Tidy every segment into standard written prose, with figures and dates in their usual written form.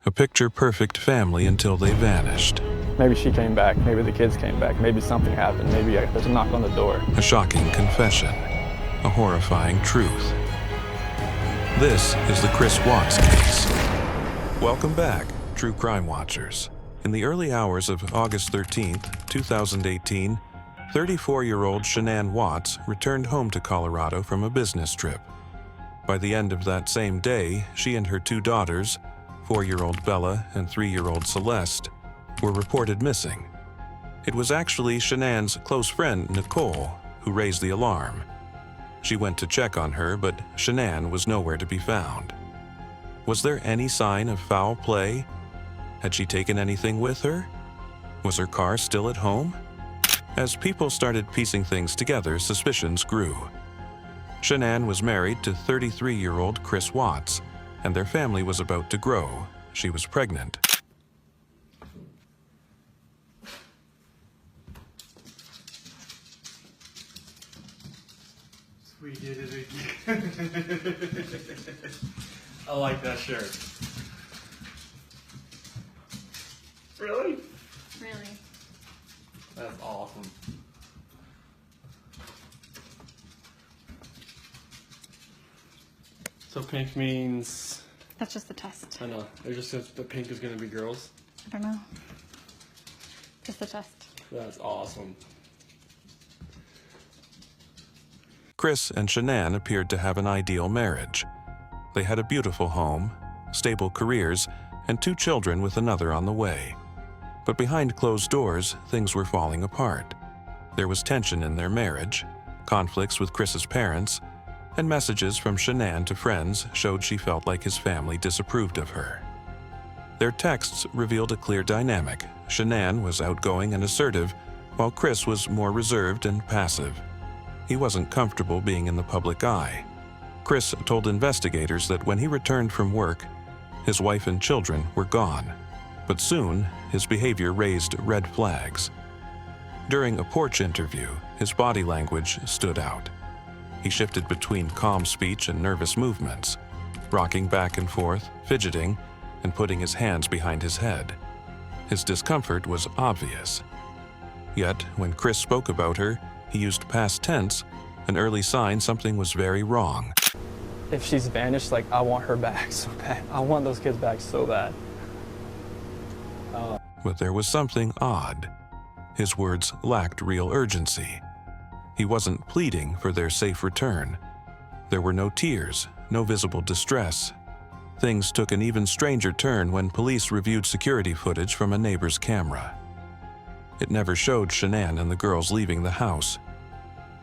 A picture-perfect family until they vanished. Maybe she came back, maybe the kids came back, maybe something happened, maybe there's a knock on the door. A shocking confession, a horrifying truth. This is the Chris Watts case. Welcome back, True Crime Watchers. In the early hours of August 13th, 2018, 34-year-old Shanann Watts returned home to Colorado from a business trip. By the end of that same day, she and her two daughters, 4-year-old Bella and 3-year-old Celeste, were reported missing. It was actually Shanann's close friend, Nichol, who raised the alarm. She went to check on her, but Shanann was nowhere to be found. Was there any sign of foul play? Had she taken anything with her? Was her car still at home? As people started piecing things together, suspicions grew. Shanann was married to 33-year-old Chris Watts, and their family was about to grow. She was pregnant. We did it again. I like that shirt. Really? Really? That's awesome. So pink means... That's just the test. I know. It just says the pink is going to be girls. I don't know. Just the test. That's awesome. Chris and Shanann appeared to have an ideal marriage. They had a beautiful home, stable careers, and 2 children with another on the way. But behind closed doors, things were falling apart. There was tension in their marriage, conflicts with Chris's parents, and messages from Shanann to friends showed she felt like his family disapproved of her. Their texts revealed a clear dynamic. Shanann was outgoing and assertive, while Chris was more reserved and passive. He wasn't comfortable being in the public eye. Chris told investigators that when he returned from work, his wife and children were gone. But soon, his behavior raised red flags. During a porch interview, his body language stood out. He shifted between calm speech and nervous movements, rocking back and forth, fidgeting, and putting his hands behind his head. His discomfort was obvious. Yet, when Chris spoke about her, he used past tense, an early sign something was very wrong. If she's vanished, like, I want her back so bad. I want those kids back so bad. But there was something odd. His words lacked real urgency. He wasn't pleading for their safe return. There were no tears, no visible distress. Things took an even stranger turn when police reviewed security footage from a neighbor's camera. It never showed Shanann and the girls leaving the house.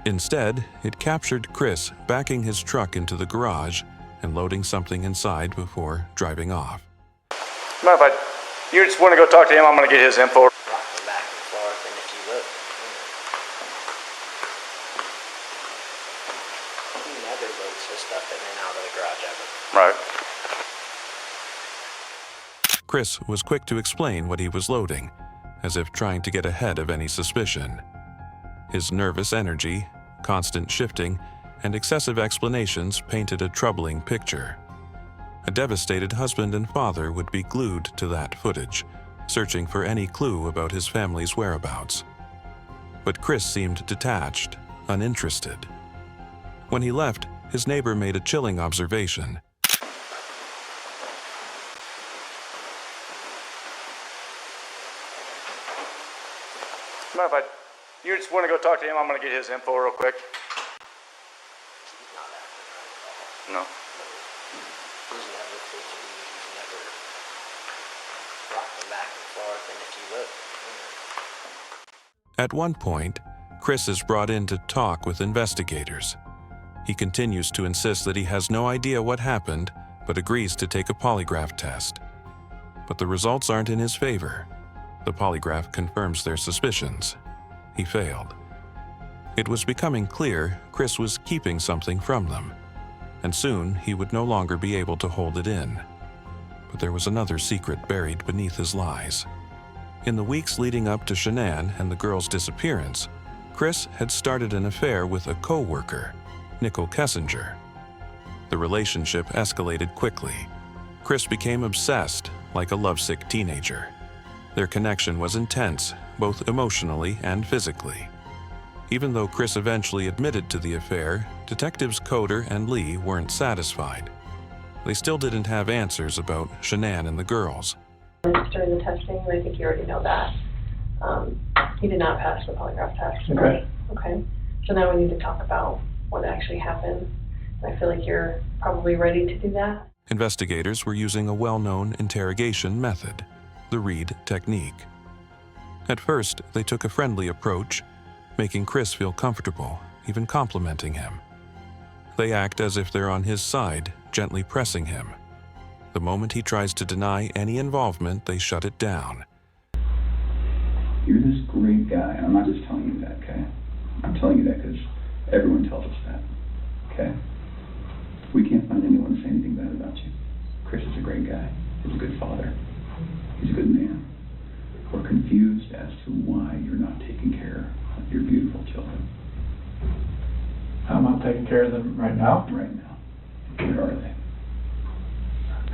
Instead, it captured Chris backing his truck into the garage and loading something inside before driving off. Mind if you just want to go talk to him? I'm going to get his info. Rocking back and forth, and if you look, he never loads his stuff in and out of the garage ever. Right. Chris was quick to explain what he was loading, as if trying to get ahead of any suspicion. His nervous energy, constant shifting, and excessive explanations painted a troubling picture. A devastated husband and father would be glued to that footage, searching for any clue about his family's whereabouts. But Chris seemed detached, uninterested. When he left, his neighbor made a chilling observation. Mind if you just want to go talk to him? I'm going to get his info real quick. He's not acting right at all. No. He's never fidgety, he's never rocking back and forth, and if you look, At one point, Chris is brought in to talk with investigators. He continues to insist that he has no idea what happened, but agrees to take a polygraph test. But the results aren't in his favor. The polygraph confirms their suspicions. He failed. It was becoming clear Chris was keeping something from them, and soon he would no longer be able to hold it in. But there was another secret buried beneath his lies. In the weeks leading up to Shanann and the girl's disappearance, Chris had started an affair with a co-worker, Nichol Kessinger. The relationship escalated quickly. Chris became obsessed, like a lovesick teenager. Their connection was intense, both emotionally and physically. Even though Chris eventually admitted to the affair, detectives Coder and Lee weren't satisfied. They still didn't have answers about Shanann and the girls. During the testing, and I think you already know that, he did not pass the polygraph test. Okay. Okay. So now we need to talk about what actually happened. And I feel like you're probably ready to do that. Investigators were using a well-known interrogation method, the Reed technique. At first, they took a friendly approach, making Chris feel comfortable, even complimenting him. They act as if they're on his side, gently pressing him. The moment he tries to deny any involvement, they shut it down. You're this great guy. I'm not just telling you that, okay? I'm telling you that because everyone tells us that, okay? We can't find anyone to say anything bad about you. Chris is a great guy. He's a good father. He's a good man. We're confused as to why you're not taking care of your beautiful children. I'm not taking care of them right now. Right now. Where are they?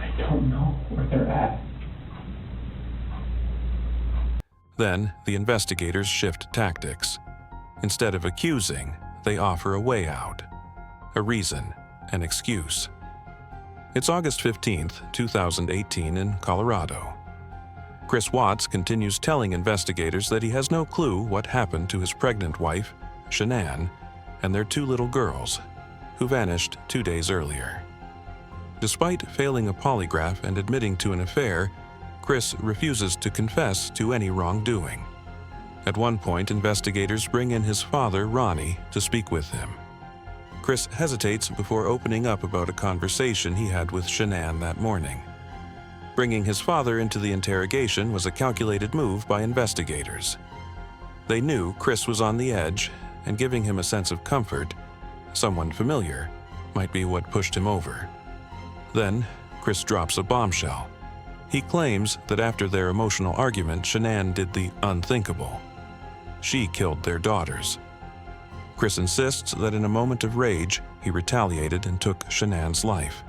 I don't know where they're at. Then, the investigators shift tactics. Instead of accusing, they offer a way out, a reason, an excuse. It's August 15th, 2018 in Colorado. Chris Watts continues telling investigators that he has no clue what happened to his pregnant wife, Shanann, and their 2 little girls, who vanished 2 days earlier. Despite failing a polygraph and admitting to an affair, Chris refuses to confess to any wrongdoing. At one point, investigators bring in his father, Ronnie, to speak with him. Chris hesitates before opening up about a conversation he had with Shanann that morning. Bringing his father into the interrogation was a calculated move by investigators. They knew Chris was on the edge, and giving him a sense of comfort, someone familiar, might be what pushed him over. Then, Chris drops a bombshell. He claims that after their emotional argument, Shanann did the unthinkable. She killed their daughters. Chris insists that in a moment of rage, he retaliated and took Shanann's life.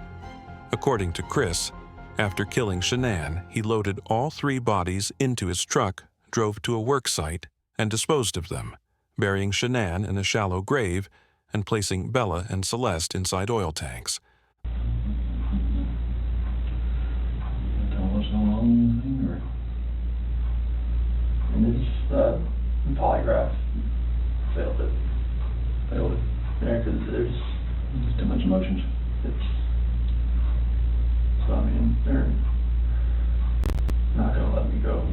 According to Chris, after killing Shanann, he loaded all 3 bodies into his truck, drove to a work site, and disposed of them, burying Shanann in a shallow grave and placing Bella and Celeste inside oil tanks. What's going on with anything, or? And it's polygraph failed it. Failed it. Yeah, because there's Too much emotions. so I mean they're not gonna let me go.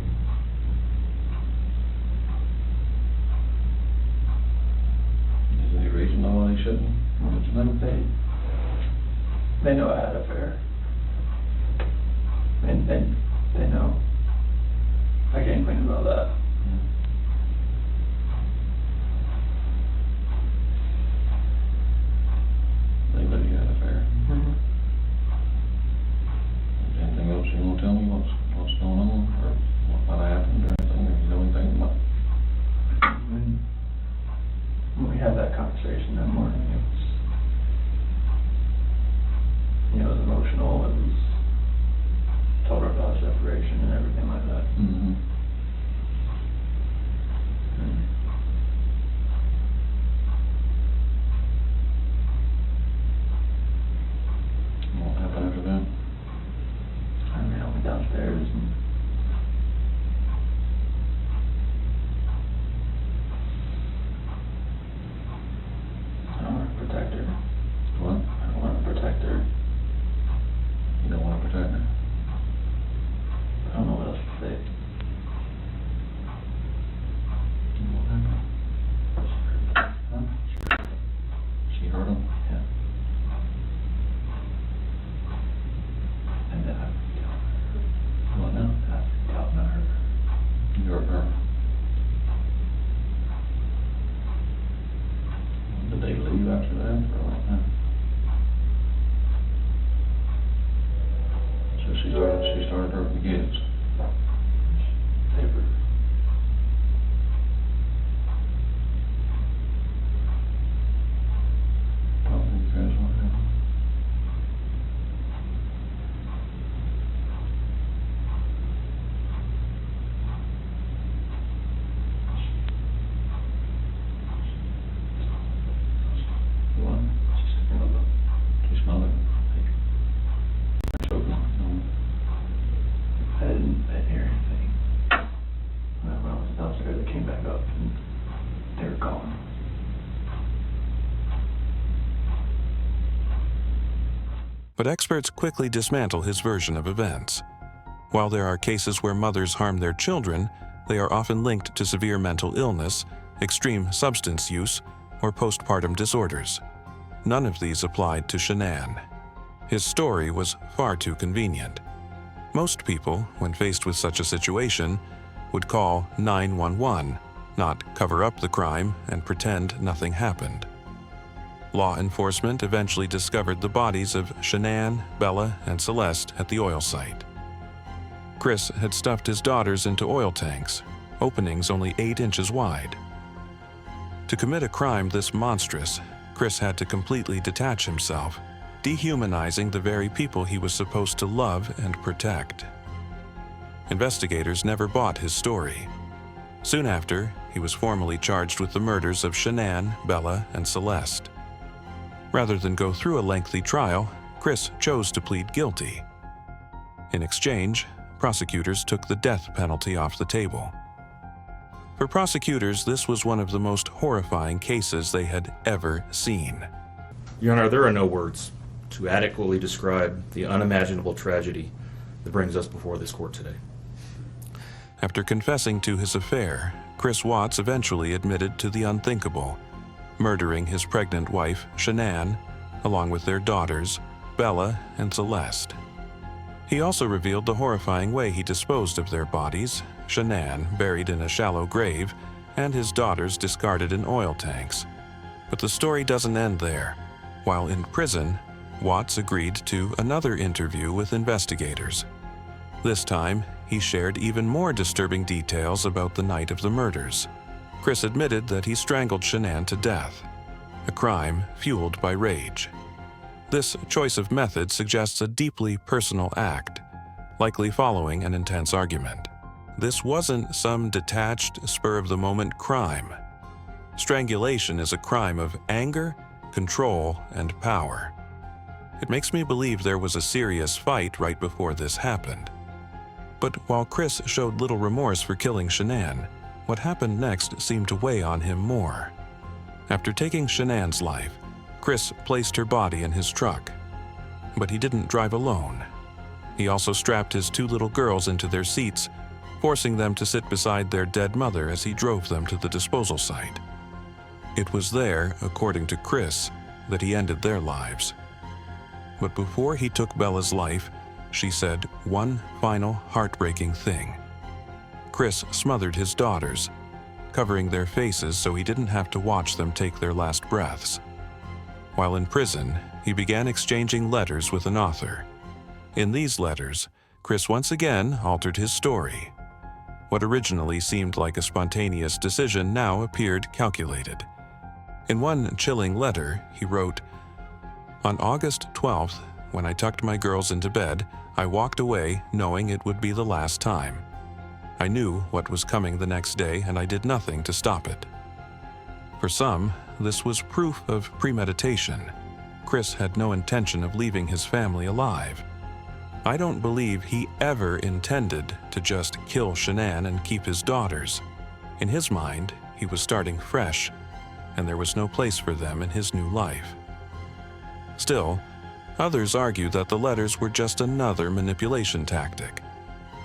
Is there any reason why they shouldn't? What's the name? They know I had an affair. And they know. I can't complain about that. They know you had an affair. Anything else you want to tell me? What's going on, or what happened, or anything? Or you know anything about? When we had that conversation that morning, it was emotional. It was told her about separation and everything like that. Mm-hmm. What happened after that? I mean, I went downstairs and I want to protect her. What? I want to protect her. You don't want to protect her? I don't know what else to say. What happened? Huh? She hurt him? Yeah. And then What now? didn't hear anything. When I was downstairs, they came back up and they were gone. But experts quickly dismantle his version of events. While there are cases where mothers harm their children, they are often linked to severe mental illness, extreme substance use, or postpartum disorders. None of these applied to Shanann. His story was far too convenient. Most people, when faced with such a situation, would call 911, not cover up the crime and pretend nothing happened. Law enforcement eventually discovered the bodies of Shanann, Bella, and Celeste at the oil site. Chris had stuffed his daughters into oil tanks, openings only 8 inches wide. To commit a crime this monstrous, Chris had to completely detach himself, dehumanizing the very people he was supposed to love and protect. Investigators never bought his story. Soon after, he was formally charged with the murders of Shanann, Bella, and Celeste. Rather than go through a lengthy trial, Chris chose to plead guilty. In exchange, prosecutors took the death penalty off the table. For prosecutors, this was one of the most horrifying cases they had ever seen. Your Honor, there are no words to adequately describe the unimaginable tragedy that brings us before this court today. After confessing to his affair, Chris Watts eventually admitted to the unthinkable, murdering his pregnant wife, Shanann, along with their daughters, Bella and Celeste. He also revealed the horrifying way he disposed of their bodies, Shanann buried in a shallow grave, and his daughters discarded in oil tanks. But the story doesn't end there. While in prison, Watts agreed to another interview with investigators. This time, he shared even more disturbing details about the night of the murders. Chris admitted that he strangled Shanann to death, a crime fueled by rage. This choice of method suggests a deeply personal act, likely following an intense argument. This wasn't some detached, spur-of-the-moment crime. Strangulation is a crime of anger, control, and power. It makes me believe there was a serious fight right before this happened. But while Chris showed little remorse for killing Shanann, what happened next seemed to weigh on him more. After taking Shanann's life, Chris placed her body in his truck. But he didn't drive alone. He also strapped his 2 little girls into their seats, forcing them to sit beside their dead mother as he drove them to the disposal site. It was there, according to Chris, that he ended their lives. But before he took Bella's life, she said one final heartbreaking thing. Chris smothered his daughters, covering their faces so he didn't have to watch them take their last breaths. While in prison, he began exchanging letters with an author. In these letters, Chris once again altered his story. What originally seemed like a spontaneous decision now appeared calculated. In one chilling letter, he wrote, "On August 12th, when I tucked my girls into bed, I walked away knowing it would be the last time. I knew what was coming the next day and I did nothing to stop it." For some, this was proof of premeditation. Chris had no intention of leaving his family alive. I don't believe he ever intended to just kill Shanann and keep his daughters. In his mind, he was starting fresh, and there was no place for them in his new life. Still, others argue that the letters were just another manipulation tactic,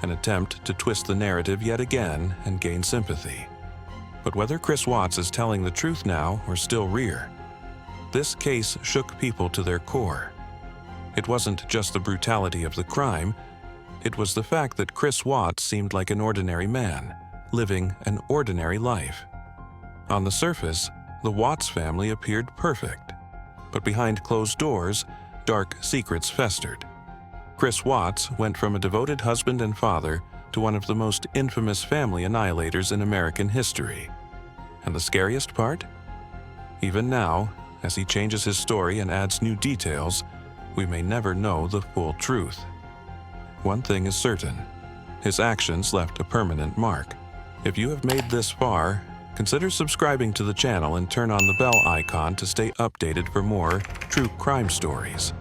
an attempt to twist the narrative yet again and gain sympathy. But whether Chris Watts is telling the truth now or still rear, this case shook people to their core. It wasn't just the brutality of the crime, it was the fact that Chris Watts seemed like an ordinary man, living an ordinary life. On the surface, the Watts family appeared perfect, but behind closed doors, dark secrets festered. Chris Watts went from a devoted husband and father to one of the most infamous family annihilators in American history. And the scariest part? Even now, as he changes his story and adds new details, we may never know the full truth. One thing is certain, his actions left a permanent mark. If you have made this far, consider subscribing to the channel and turn on the bell icon to stay updated for more true crime stories.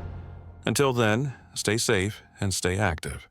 Until then, stay safe and stay active.